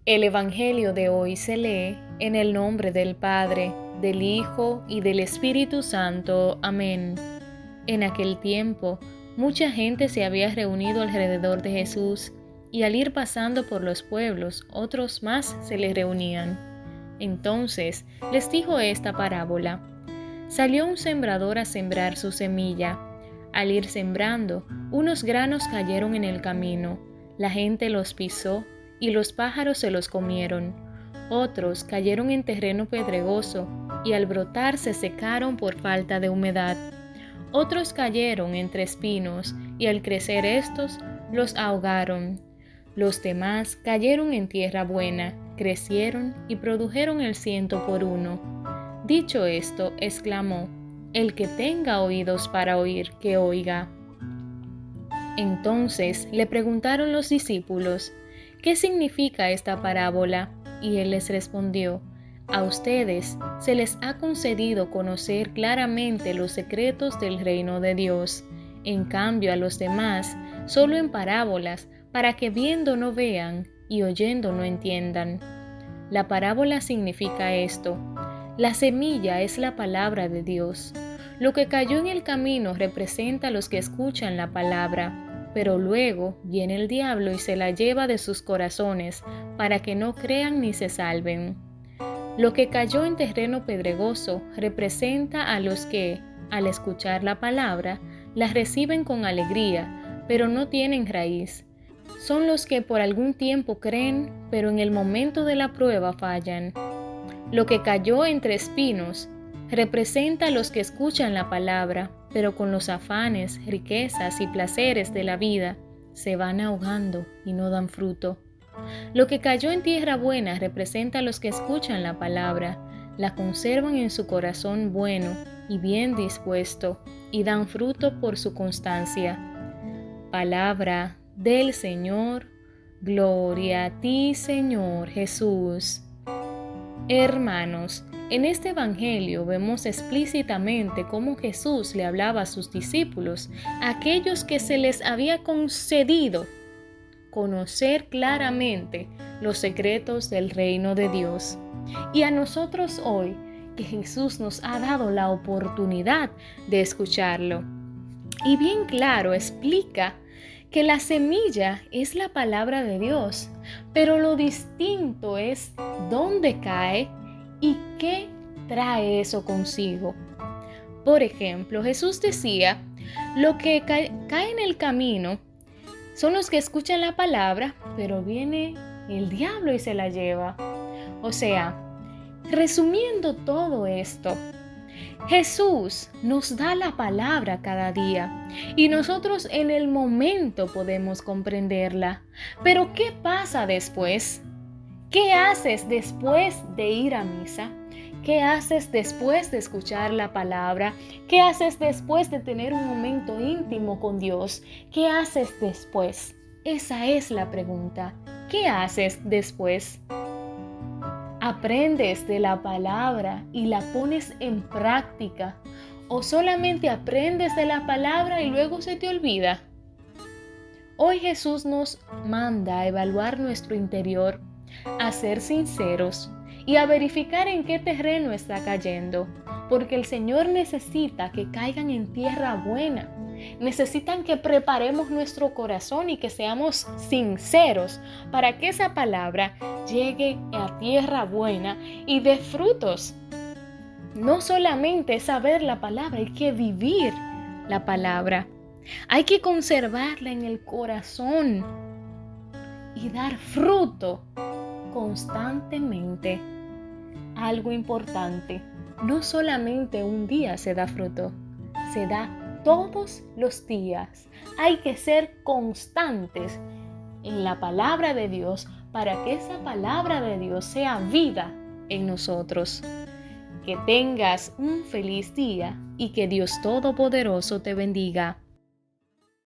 El Evangelio de hoy se lee en el nombre del Padre, del Hijo y del Espíritu Santo. Amén. En aquel tiempo, mucha gente se había reunido alrededor de Jesús, y al ir pasando por los pueblos, otros más se le reunían. Entonces les dijo esta parábola. Salió un sembrador a sembrar su semilla. Al ir sembrando, unos granos cayeron en el camino. La gente los pisó y los pájaros se los comieron. Otros cayeron en terreno pedregoso y al brotar se secaron por falta de humedad. Otros cayeron entre espinos y al crecer estos los ahogaron. Los demás cayeron en tierra buena, crecieron y produjeron el 100 por 1. Dicho esto, exclamó: El que tenga oídos para oír, que oiga. Entonces le preguntaron los discípulos: ¿Qué significa esta parábola? Y él les respondió: A ustedes se les ha concedido conocer claramente los secretos del reino de Dios. En cambio, a los demás, solo en parábolas, para que viendo no vean y oyendo no entiendan. La parábola significa esto: la semilla es la palabra de Dios. Lo que cayó en el camino representa a los que escuchan la palabra. Pero luego viene el diablo y se la lleva de sus corazones para que no crean ni se salven. Lo que cayó en terreno pedregoso representa a los que, al escuchar la palabra, la reciben con alegría, pero no tienen raíz. Son los que por algún tiempo creen, pero en el momento de la prueba fallan. Lo que cayó entre espinos representa a los que escuchan la palabra, pero con los afanes, riquezas y placeres de la vida se van ahogando y no dan fruto. Lo que cayó en tierra buena representa a los que escuchan la palabra, la conservan en su corazón bueno y bien dispuesto y dan fruto por su constancia. Palabra del Señor. Gloria a ti, Señor Jesús. Hermanos, en este Evangelio vemos explícitamente cómo Jesús le hablaba a sus discípulos, a aquellos que se les había concedido conocer claramente los secretos del reino de Dios. Y a nosotros hoy, que Jesús nos ha dado la oportunidad de escucharlo. Y bien claro explica que la semilla es la palabra de Dios, pero lo distinto es dónde cae y qué trae eso consigo. Por ejemplo, Jesús decía, lo que cae en el camino son los que escuchan la palabra, pero viene el diablo y se la lleva. O sea, resumiendo todo esto, Jesús nos da la palabra cada día y nosotros en el momento podemos comprenderla. Pero ¿qué pasa después? ¿Qué haces después de ir a misa? ¿Qué haces después de escuchar la palabra? ¿Qué haces después de tener un momento íntimo con Dios? ¿Qué haces después? Esa es la pregunta. ¿Qué haces después? ¿Aprendes de la palabra y la pones en práctica? ¿O solamente aprendes de la palabra y luego se te olvida? Hoy Jesús nos manda a evaluar nuestro interior, a ser sinceros y a verificar en qué terreno está cayendo, porque el Señor necesita que caigan en tierra buena. Necesitan que preparemos nuestro corazón y que seamos sinceros para que esa palabra llegue a tierra buena y dé frutos. No solamente saber la palabra, hay que vivir la palabra. Hay que conservarla en el corazón y dar fruto constantemente. Algo importante, no solamente un día se da fruto, se da todos los días. Hay que ser constantes en la palabra de Dios para que esa palabra de Dios sea vida en nosotros. Que tengas un feliz día y que Dios Todopoderoso te bendiga.